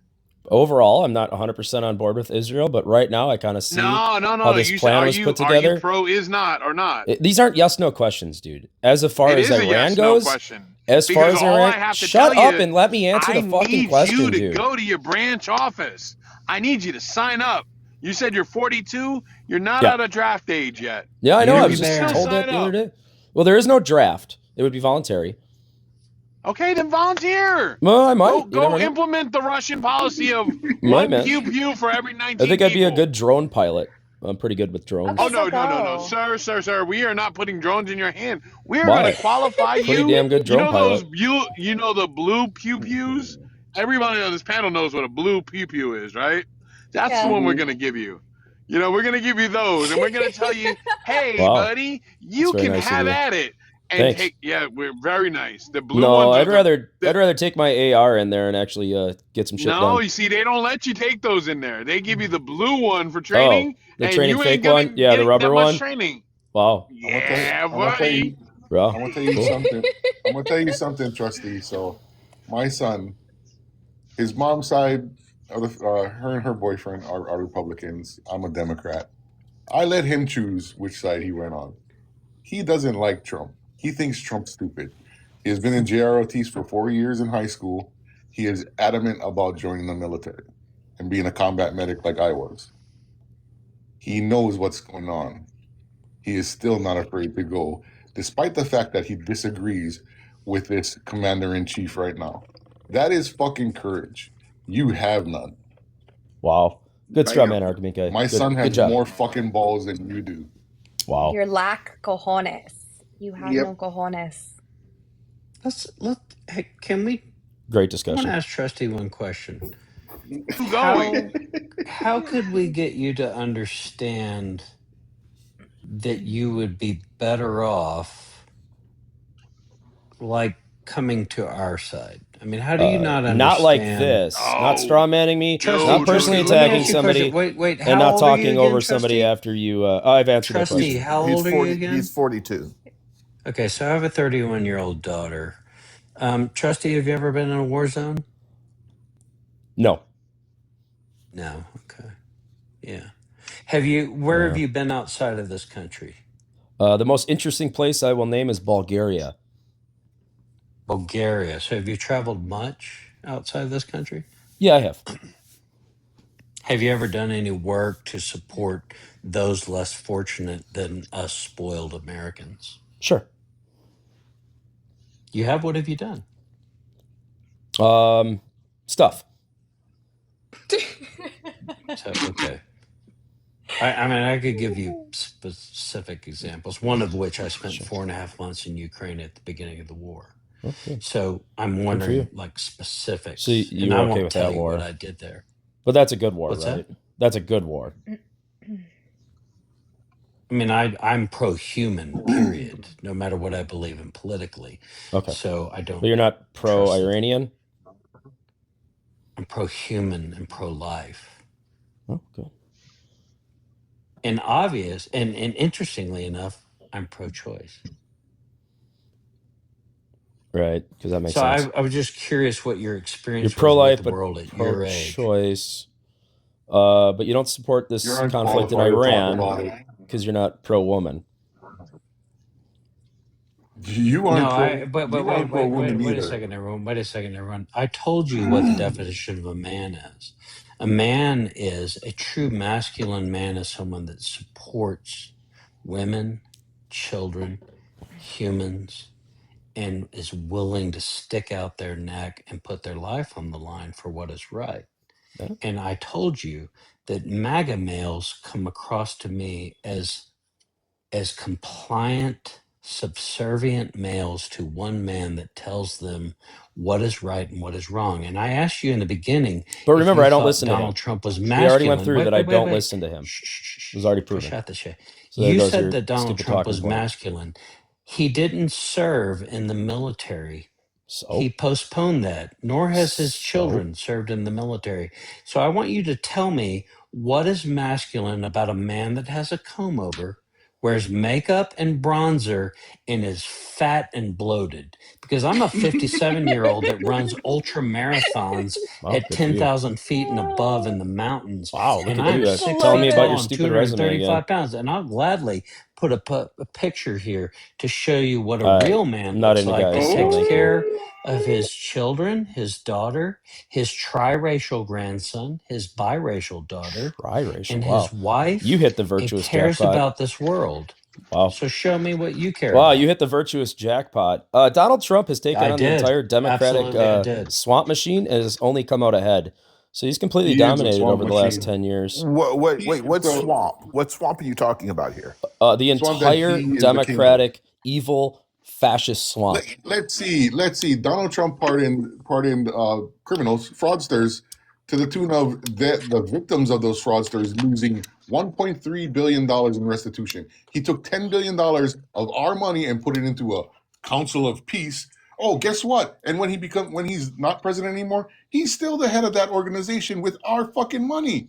Overall, I'm not 100% on board with Israel, but right now I kind of see No. how this plan was put together. Are you pro is not or not? These aren't yes/no questions, dude. As far It as is a Iran yes/no goes, question. as far Because as all I Iran, have to shut tell up you, and let me answer the fucking question, I need you to dude. go to your branch office. I need you to sign up. You said you're 42. You're not out of draft age yet. Yeah, I know. I was Nearly just there. told that the other day. Well, there is no draft. It would be voluntary. Okay, then volunteer. Well, I might. Go implement the Russian policy of Might, one pew for every 19 I think I'd be a people. good drone pilot. I'm pretty good with drones. Okay, Oh, so no. go. Sir. We are not putting drones in your hand. We are Why? going to qualify you. Pretty damn good drone pilot. You know the blue pews? Everybody on this panel knows what a blue pew is, right? That's the Yeah. one we're going to give you. We're going to give you those, and we're going to tell you, hey, Wow. buddy, you That's very can nice of have you. at it. And Thanks. we're very nice. The blue No, ones. I'd rather take my AR in there and actually get some shit done. No, you see, they don't let you take those in there. They give you the blue one for training. Oh, the and training you fake ain't gonna one? Yeah, the get rubber that much one? training. Wow. Yeah, I'm gonna tell you, Bro. I'm gonna tell you something. I'm gonna tell you something, Trusty. So, my son, his mom's side, her and her boyfriend are Republicans. I'm a Democrat. I let him choose which side he went on. He doesn't like Trump. He thinks Trump's stupid. He has been in JROTs for 4 years in high school. He is adamant about joining the military and being a combat medic like I was. He knows what's going on. He is still not afraid to go, despite the fact that he disagrees with this commander-in-chief right now. That is fucking courage. You have none. Wow. Good straw man argument, guy. My son has more fucking balls than you do. Wow. Your lack cojones. You have no cojones. Can we? Great discussion. I want to ask Trusty one question. Going. How could we get you to understand that you would be better off, like, coming to our side? I mean, how do you not understand? Not like this. Not straw manning me. Trusty, not personally attacking somebody. Wait. And not talking over somebody after you. I've answered that Trusty, question. how old are you again? He's 42. Okay, so I have a 31-year-old daughter. Trusty, have you ever been in a war zone? No. No. Okay. Yeah. Where have you been outside of this country? The most interesting place I will name is Bulgaria. Bulgaria. So have you traveled much outside of this country? Yeah, I have. Have you ever done any work to support those less fortunate than us spoiled Americans? Sure. You have? What have you done? Stuff. So, okay. I mean, I could give you specific examples, one of which I spent 4.5 months in Ukraine at the beginning of the war. Okay. So I'm wondering, like, specifics. So you and were I okay won't with tell that you war? what I did there. But that's a good war, What's right? that? That's a good war. I mean, I'm pro-human, period, no matter what I believe in politically. Okay. So I don't. But you're not pro-Iranian? I'm pro-human and pro-life. Okay. And interestingly enough, I'm pro-choice. Right, because that makes So sense. I was just curious what your You're experience was with pro-life, the but world at your age. pro-choice. But you don't support You're this conflict in unqualified to talk Iran about it. because you're not pro-woman. You No, aren't pro. but You aren't pro woman wait a either. second, everyone. Wait a second, everyone. I told you what the definition of a man is. A man is a true masculine man is someone that supports women, children, humans, and is willing to stick out their neck and put their life on the line for what is right. Yeah. And I told you that MAGA males come across to me as compliant, subservient males to one man that tells them what is right and what is wrong. And I asked you in the beginning But if remember, you I don't thought listen to Donald him. Trump was We already went masculine. through that I don't Wait. listen to him. Shh, shh, shh, It was shh. already Fish proven. out the shit. So there You goes said your that Donald stupid Trump talking was point. masculine. He didn't serve in the military. He So? postponed that, nor has his So? children served in the military. So I want you to tell me what is masculine about a man that has a comb over, wears makeup and bronzer, and is fat and bloated. Because I'm a 57-year-old that runs ultra marathons Wow, at good for you. 10,000 feet and above in the mountains. Wow, look And at I'm you 6 telling me feet about tall your and stupid resume again. 235 pounds. And I'll gladly put a picture here to show you what a I'm real man not looks into like guys, that so takes thank you. care of his children, his daughter, his triracial grandson, his biracial daughter, Triracial, and his wow. wife, You hit the and virtuous cares jackpot. about this world. Wow. So show me what you care Wow, about. you hit the virtuous jackpot. Donald Trump has taken I on the did. entire Democratic Absolutely, I did. swamp machine and has only come out ahead. So he's completely He is a dominated swamp over the last machine. 10 years. Wait, what So swamp? What swamp are you talking about here? The swamp that entire he is the king of. Democratic evil fascist swamp. Let's see. Donald Trump pardoned criminals, fraudsters, to the tune of the victims of those fraudsters losing $1.3 billion in restitution. He took $10 billion of our money and put it into a council of peace. Oh, guess what? And when he's not president anymore, he's still the head of that organization with our fucking money.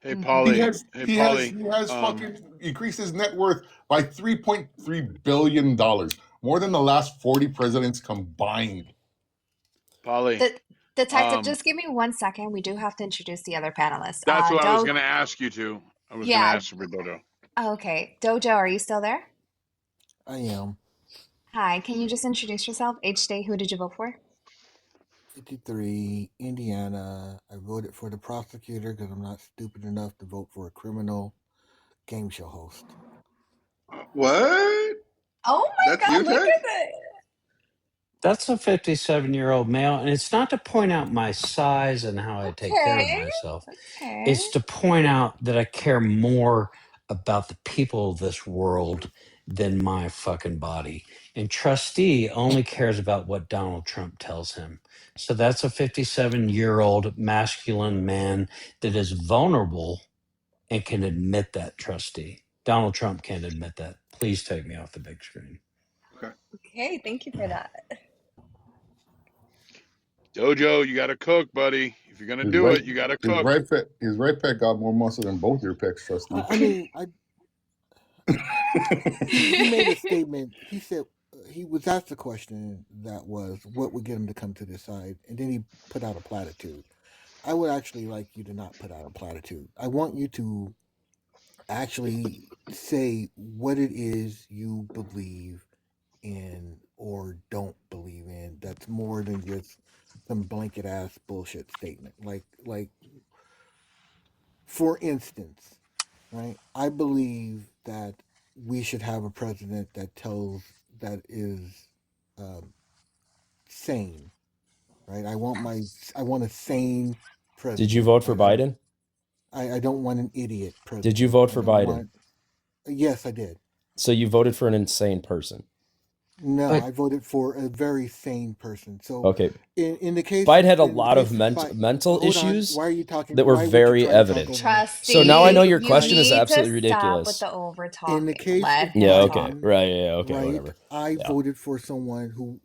Hey, Mhm. Paulie. He has fucking increased his net worth by $3.3 billion, more than the last 40 presidents combined. Paulie. Detective, just give me 1 second. We do have to introduce the other panelists. That's what I was going to ask you to. I was going to Yeah. ask for Dodo. Okay. Dojo, are you still there? I am. Hi. Can you just introduce yourself? Age, date, who did you vote for? 53, Indiana. I voted for the prosecutor because I'm not stupid enough to vote for a criminal game show host. What? Oh my That's God, you, look Ted? at that. That's a 57-year-old male. And it's not to point out my size and how I take care of Okay. myself. Okay. It's to point out that I care more about the people of this world than my fucking body. And Trustee only cares about what Donald Trump tells him. So that's a 57-year-old masculine man that is vulnerable and can admit that, Trustee. Donald Trump can't admit that. Please take me off the big screen. Okay, thank you for that. Dojo, you got to cook, buddy. If you're going to do it, you got to cook. His right pec got more muscle than both your pecs, Trustee. I mean, he made a statement. He said he was asked a question that was, what would get him to come to this side? And then he put out a platitude. I would actually like you to not put out a platitude. I want you to actually say what it is you believe in or don't believe in. That's more than just some blanket ass bullshit statement. Like for instance, right? I believe that we should have a president that is um, sane, right? I want a sane president. Did you vote for Biden? I don't want an idiot president. Did you vote for Biden? Yes, I did. So you voted for an insane person. No, But I voted for a very sane person. So Okay. in the case Biden had a in the lot of case mental hold on. issues Why are you talking? that were Why would you very try to talk evident. over me? Trustee, So now I know your Because you question is need absolutely to stop with ridiculous. the over in the talking. case Let of him Yeah, talk. okay. Right, yeah, okay, right, whatever. I Yeah. voted for someone who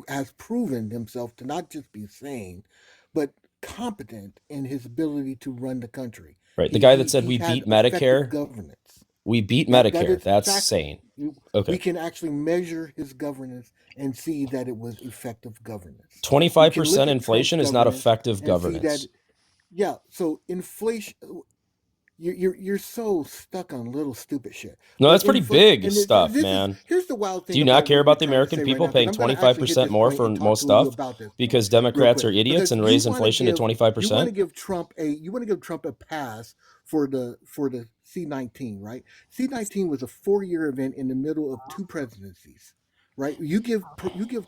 has proven himself to not just be sane, but competent in his ability to run the country. Right. The guy that said He we had beat effective Medicare. governance. We beat That Medicare. is That's factual. sane. We Okay. can actually measure his governance and see that it was effective governance. 25% inflation is not effective and see governance. that, yeah. So inflation, you're so stuck on little stupid shit. No, But that's pretty big stuff, man. Here's the wild thing. Do you not about care what about we're the trying to American say people right now, 'cause paying I'm gonna actually hit 25% this more point for and talk most to you stuff about this because real Democrats are quick. idiots Because and you raise wanna inflation to give 25%? you want to give Trump a pass for the C-19, right? C-19 was a 4-year event in the middle of 2 presidencies, right? You give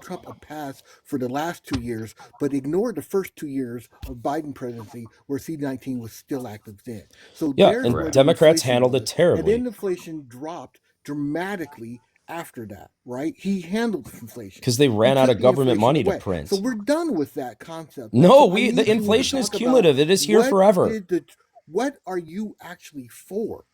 Trump a pass for the last 2 years, but ignore the first 2 years of Biden presidency where C-19 was still active then. So Yeah, there's and where the Democrats inflation handled it was, and then terribly inflation dropped dramatically after that, right? He handled inflation. because they He ran out took of the government inflation money to away. So print. we're done with that concept, right? No, So I the need you to inflation is talk about cumulative. It is here forever. what are you actually for,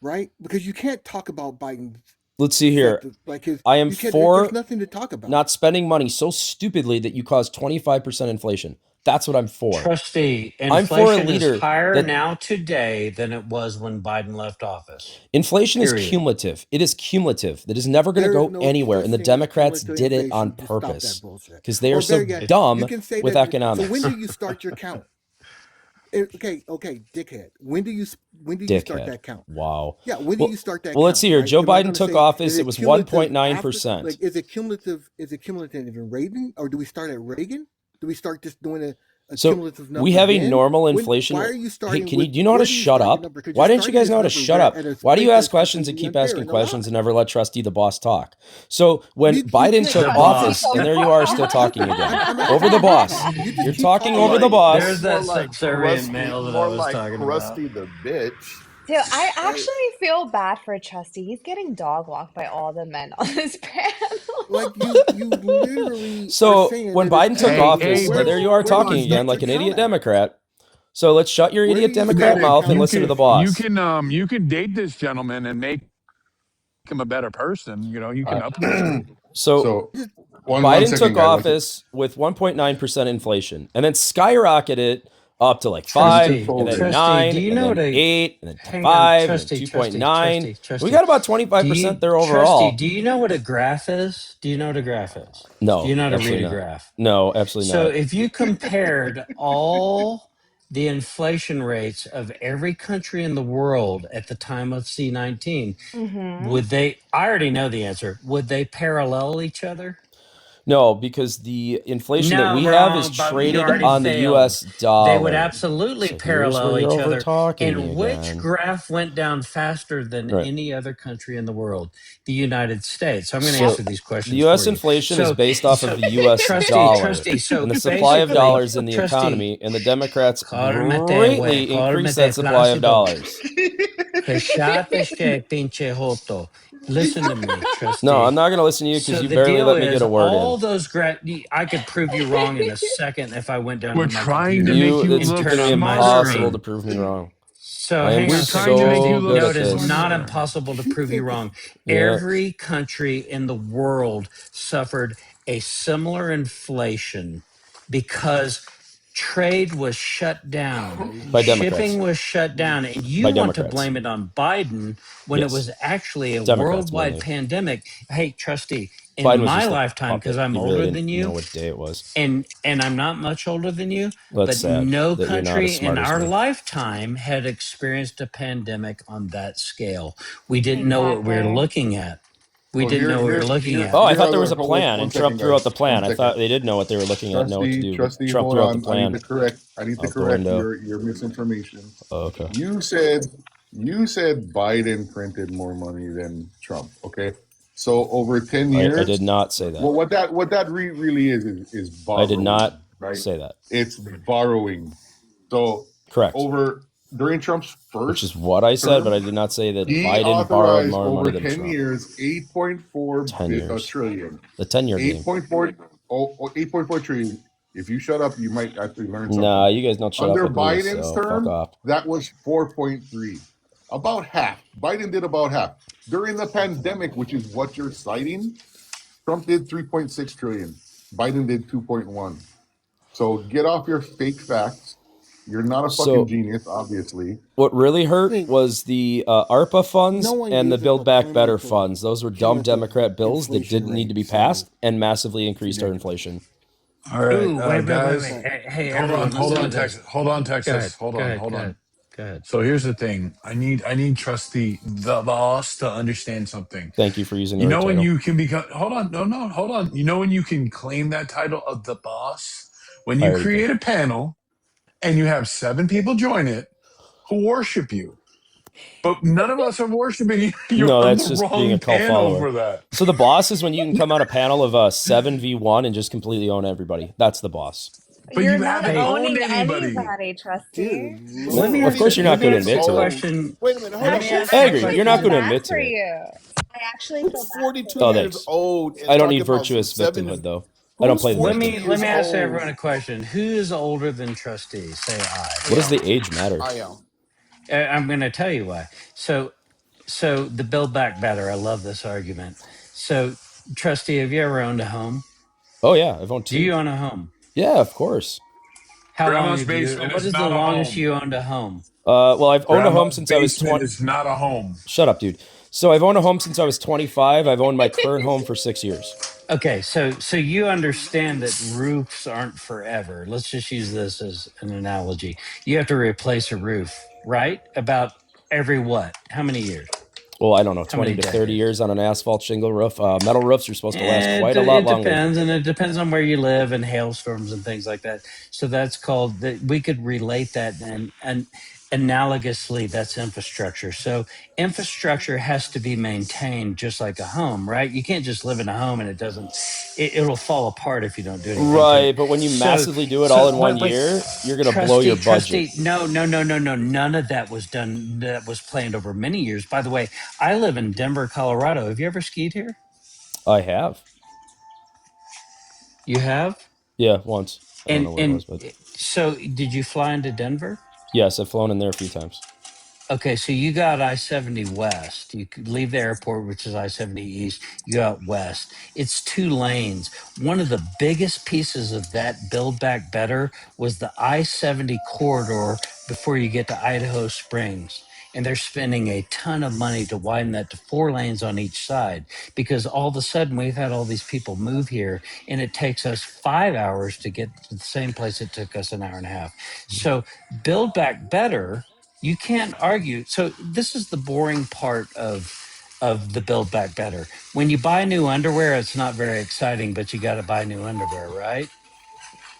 right? Because you can't talk about Biden's Let's see here. effective, like his. I am You can't. for There's nothing to talk about. not spending money so stupidly that you cause 25% inflation. That's what I'm for. Trustee, I'm for a inflation is leader higher that now today than it was when Biden left office. inflation is Period. cumulative. It is cumulative. That is never going to There is go no anywhere. such And the thing as Democrats cumulative did it on inflation. Just stop that purpose bullshit. because they Or are so better yet, dumb you can say with that. economics. So when do you start your count? Okay, dickhead. When do you start that count? Wow. Yeah, when do you start that? Well, let's see here. Right? Joe Am I Biden gonna took say, office. is It was cumulative 1.9%. Like, is it cumulative? Is it cumulative in Reagan, or do we start at Reagan? Do we start just doing a So cumulative number? we have a then? normal inflation. Why are you starting? Hey, do with, you know how where to do you shut start your up? number? 'Cause Why you're didn't you guys know how to starting shut this up? number at a Why do you rate ask that's questions and completely keep unfair asking and a questions lie. and never let Trustee the boss talk? So when You Biden can't took The have office, boss. and there you are still talking again I'm over the asking you. boss. You just You're keep talking talking. over the There's boss. More that like subservient male that I more was like talking about. Krusty the bitch. Dude, I Right? actually feel bad for Trusty. He's getting dog walked by all the men on this panel. Like you literally are So saying when that it's Biden took Hey, cumulative. hey, office, but there you are Where do talking you again start like your an count idiot at? Democrat. So let's shut your Where do idiot you start Democrat your Kinetic, mouth and count you at? listen to can the boss. you can date this gentleman and make him a better person. You know, you can upgrade him. So So Just one Biden second, took guys. office with 1.9% inflation and then skyrocketed up to like Let me 5 just Trustee, and hold then it. Trustee, 9 do you and know then what a 8 and then hang on, 5 and then Trustee, Trustee, 2.9. Trustee, We Trustee. got about Do 25% you there Trustee, overall. do you know what a graph is? Do you know what a graph is? Do you No, know how to read absolutely a not. graph? No, absolutely So not. if you compared all the inflation rates of every country in the world at the time of C-19, Mm-hmm. would they, I already know the answer, would they parallel each other? No, because the inflation that No, we have is wrong, but you traded already on the failed. US They would dollar. absolutely So here's where parallel you're each over other. talking me And which again. graph went down faster than Right. any other country in the world? The United States. So I'm going to So answer these the questions US for you. inflation is So, based off of so the US dollar trustee. So and the supply of basically, dollars in the trustee, economy, and the Democrats güey, greatly increased that cálmate, supply of Plácido. dollars. Cállate, pinche joto. Listen to me, No, I'm trustee. not going to listen to you because So you the barely deal let me get is a word in. all those I could prove you wrong in a second if I went down We're to my trying to computer make you It's and look going turn to be on my impossible smarter. to screen. prove me wrong. So I am hang We're on a trying second, to make so you Trustee. look good No, at it is this. not smarter. impossible to he prove you said, wrong. Yeah, Every country in the world suffered a similar inflation because trade was shut down. by crazy. Shipping Democrats. was shut down, and you By want to Democrats. blame it on Biden when it Yes. was actually a Democrats worldwide mainly. pandemic. Hey, Trustee, in Biden was my just a lifetime, because puppet. I'm He really older didn't than know you, what day it was. and I'm not much older than you, That's but sad no that you're not as country in smart as our me. lifetime had experienced a pandemic on that scale. We didn't know what we were Exactly. looking at. We So didn't know what we were looking Oh, at. I here thought are there was the a plan, one and Trump second, threw out the guys. plan. One I second. thought they did know what they were looking at, know what to do, but Trustee, Trump hold threw out the on. plan I need to out the correct window. your misinformation. Oh, okay. You said Biden printed more money than Trump. Okay, so over 10 I years, did not say that. well, what that really is I did not borrowing, right? say that. It's borrowing. So Correct. over during Trump's Which is first what I said, but I term, did not say that he Biden borrowed authorized more money over than 10 Trump. years 8.4 10 years. trillion. The 10-year game. 8.4 trillion. If you shut up, you might actually learn something. Nah, you guys don't shut up Under with me, Biden's so fuck term, off. that was 4.3. About half. Biden did about half. During the pandemic, which is what you're citing, Trump did 3.6 trillion. Biden did 2.1. So get off your fake facts You're not a So- fucking genius, obviously. What really hurt Think- was the ARPA funds No one and the gives a Build Back cumulative- Better funds. Those were dumb cumulative Democrat bills that inflation didn't need to be rate, so passed and massively increased our ridiculous. inflation. All right, Ooh, wait, guys. Hey, Hold everyone, on, hold listen on, to this. Texas. Hold on, Texas. Hold on. Go ahead. So here's the thing. I need Trusty the boss to understand something. Thank you for using the You right know when title. you can become hold on. You know when you can claim that title of the boss? When I you already create did. a panel and you have 7 people join it who worship you. But none of us are worshiping you. You're No, on that's the just wrong being a cult panel follower. for that. So the boss is when you can come on a panel of 7v1 and just completely own everybody. That's the boss. But You're you not haven't owned owning anybody. anybody, Trusty. Dude, Let me Of ask, course you're not let me going to ask you admit a to it. question. Wait a minute, hold Let on. me Who's ask I you a agree. actually You're question. not feel going to bad admit to for it. you. I actually feel who's bad 42 for Oh, you. years thanks. old and I don't talking need about some virtuous 7? victimhood, though. I don't Who's play the Let victim. 42 me years ask old? everyone a question. Who is older than Trustee? Say I. What does am. the age matter? I am. I'm going to tell you why. So the Build Back Better. I love this argument. So, Trustee, have you ever owned a home? Oh, yeah. I've owned Do 2. you own a home? Yeah, of course. How long Grandma's have you? basement What is is the not a longest home. you owned a home? Well, I've owned a home Grandma's since I was basement 20. is not a home. Shut up, dude. So I've owned a home since I was 25. I've owned my current home for 6 years. Okay, so you understand that roofs aren't forever. Let's just use this as an analogy. You have to replace a roof, right? About every what? How many years? Well, I don't know, How 20 many to 30 decades? years on an asphalt shingle roof. Metal roofs are supposed to last quite a lot It longer. depends, and it depends on where you live and hailstorms and things like that. So that's called that. We could relate that and analogously, that's infrastructure. So infrastructure has to be maintained just like a home, right? You can't just live in a home and it doesn't. It'll fall apart if you don't do anything to it. Right, but when you massively do it all in one year, you're going to blow your budget. No. None of that was done. That was planned over many years. By the way, I live in Denver, Colorado. Have you ever skied here? I have. You have? Yeah, once. I don't know where it was, but So did you fly into Denver? yes, I've flown in there a few times. Okay, so you got I-70 west. You could leave the airport, which is I-70 east. You go out west. It's 2 lanes. One of the biggest pieces of that Build Back Better was the I-70 corridor before you get to Idaho Springs. And they're spending a ton of money to widen that to 4 lanes on each side because all of a sudden we've had all these people move here and it takes us 5 hours to get to the same place it took us an hour and a half. So Build Back Better, you can't argue. So this is the boring part of the Build Back Better. When you buy new underwear, it's not very exciting, but you got to buy new underwear, right?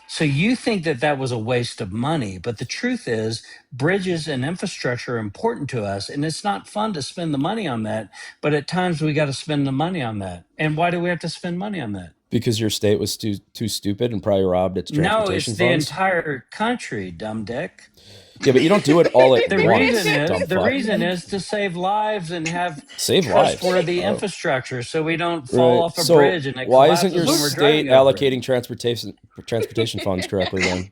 So you think that that was a waste of money, but the truth is bridges and infrastructure are important to us, and it's not fun to spend the money on that, but at times we got to spend the money on that. And why do we have to spend money on that? Because your state was too stupid and probably robbed its No, transportation it's the funds. entire country, dumb dick. Yeah, but you don't do it all at The once, dumb fuck. reason is to save lives and have Save lives. trustworthy Oh. infrastructure, so we don't fall Right. off a So bridge and it why collapses isn't your when we're state driving over it. allocating transportation funds correctly then?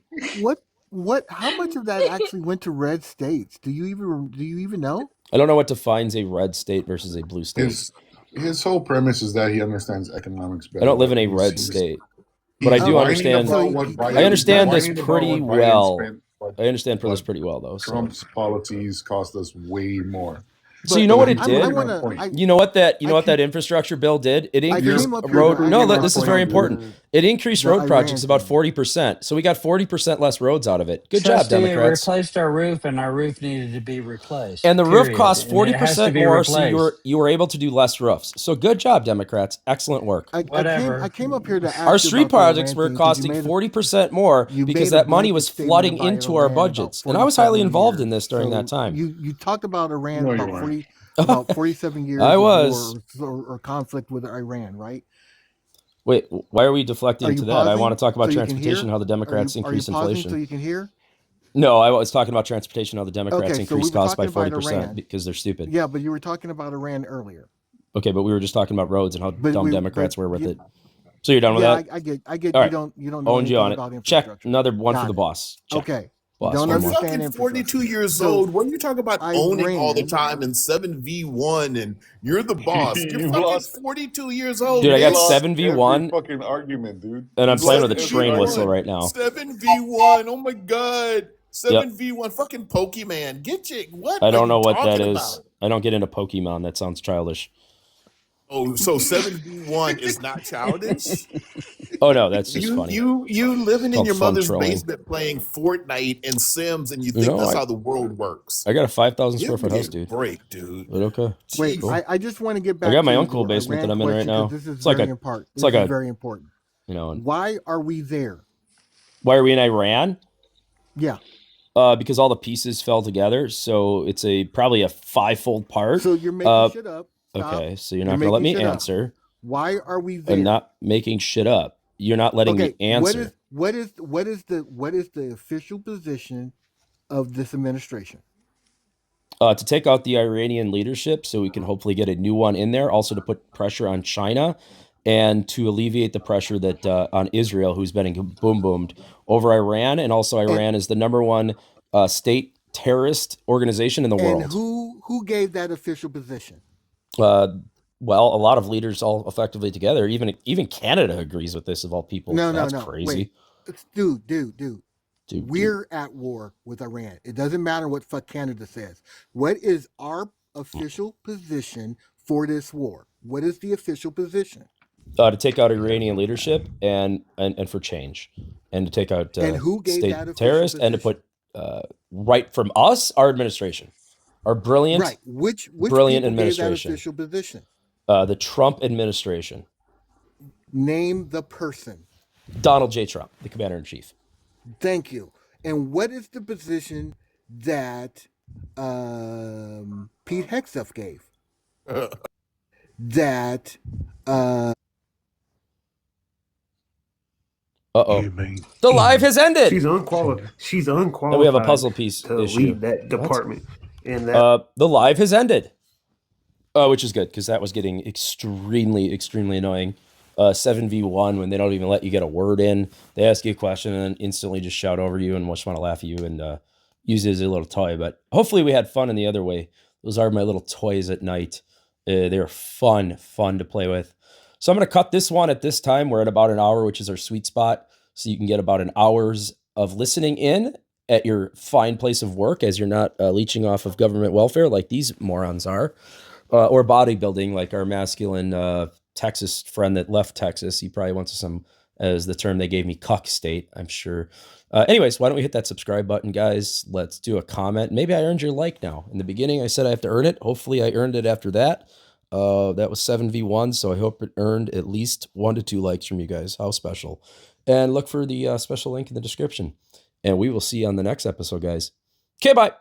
What? How much of that actually went to red states? Do you even know? I don't know what defines a red state versus a blue state. His whole premise is that he understands economics better. I don't live in a He's- red he's- state, but I he's do whining understand. about what I Biden- I understand he's this whining about pretty what Biden well. spent, but I understand this but pretty well, though. So. Trump's policies cost us way more. So you know what it he's did? proving our point. You know what that I infrastructure bill did? It increased came up here road. to No, actually this is point very out important. It increased the road Iran projects about thing. 40%. So we got 40% less roads out of it. Good job, Trustee, it Democrats. replaced our roof, and our roof needed to be replaced. And the roof period. cost And it has to 40% be more, so replaced. you were able to do less roofs. So good job, Democrats. Excellent work. Whatever. I came up here to ask Our you street about the Iran projects were thing 'cause you costing made a- 40% more you because made a that money blanket was statement flooding about into our Iran about budgets. And I was highly 47 involved in years. this during So that time. You talked about Iran No, you about weren't. about 47 years I of was. war or conflict with Iran, right? Wait, why are we deflecting Are you to that? I want to pausing talk about so you can transportation, hear? how the Democrats Are you increase pausing inflation. so you can hear? No, I was talking about transportation, how the Democrats Okay, so we increase were costs by talking about 40% Iran. because they're stupid. Yeah, but you were talking about Iran earlier. Okay, but we were just talking about roads and how dumb Democrats were with you- it. So you're done with Yeah, that? I get. All You right. don't know Owned you anything on about it. Check. infrastructure. Another one for Got the it. boss. Check. Okay. Boss, Don't one You're more. understand fucking 42 years So, old. What are you talking about owning all the Iran- time and 7v1 and you're the boss? You're You fucking lost- 42 years old. Dude, I got bitch. 7v1 every fucking argument, dude. and I'm You playing lost with a every train argument. whistle right now. 7v1. Oh my god. 7v1 fucking Pokemon. Get you. What I are don't you know what that talking is. about? I don't get into Pokemon. That sounds childish. Oh, so 7v1 is not childish? Oh no, that's just funny. You living It's in called your fun mother's trolling. basement playing Fortnite and Sims, and you You think know, that's how the world works. I got a 5,000 square Give foot me house, a dude. break, dude. But okay. Wait, Cool. I just want to get I back got my to own cool the basement that Iran I'm in right question now. because this is It's like very a, important. it's This like is a, very important. you know, Why are we there? why are we in Iran? Yeah. Because all the pieces fell together. So it's probably a 5-fold part. So you're making shit up. Stop. Okay, so you're You're not going to let making me shit up. answer. Why are we I'm there? not making shit up. You're not letting me answer. What is the official position of this administration? To take out the Iranian leadership so we can hopefully get a new one in there. Also to put pressure on China and to alleviate the pressure that on Israel, who's been boom-boomed over Iran. And also Iran is the number one state terrorist organization in the world. And who gave that official position? Well, a lot of leaders all effectively together. Even Canada agrees with this, of all people. No. That's crazy. Wait. Dude. We're at war with Iran. It doesn't matter what fuck Canada says. What is our official position for this war? What is the official position? To take out Iranian leadership and for change, and to take out and who gave state that official terrorists, position? and to put right from us, our administration, our brilliant, right. Which brilliant people administration, gave that official position? The Trump administration. Name the person. Donald J. Trump, the commander in chief. Thank you. And what is the position that Pete Hegseth gave? That the live has ended. She's unqualified. And we have a puzzle piece to issue. lead that department. And that the live has ended. Which is good, because that was getting extremely annoying. 7v1, when they don't even let you get a word in. They ask you a question and then instantly just shout over you and just want to laugh at you and use it as a little toy. But hopefully we had fun in the other way. Those are my little toys at night. They're fun to play with. So I'm going to cut this one at this time. We're at about an hour, which is our sweet spot. So you can get about an hour's of listening in at your fine place of work, as you're not leeching off of government welfare like these morons are. Or bodybuilding, like our masculine Texas friend that left Texas. He probably wants some, as the term they gave me, cuck state, I'm sure. Anyways, why don't we hit that subscribe button, guys? Let's do a comment. Maybe I earned your like now. In the beginning, I said I have to earn it. Hopefully, I earned it after that. That was 7v1, so I hope it earned at least 1 to 2 likes from you guys. How special. And look for the special link in the description. And we will see you on the next episode, guys. Okay, bye.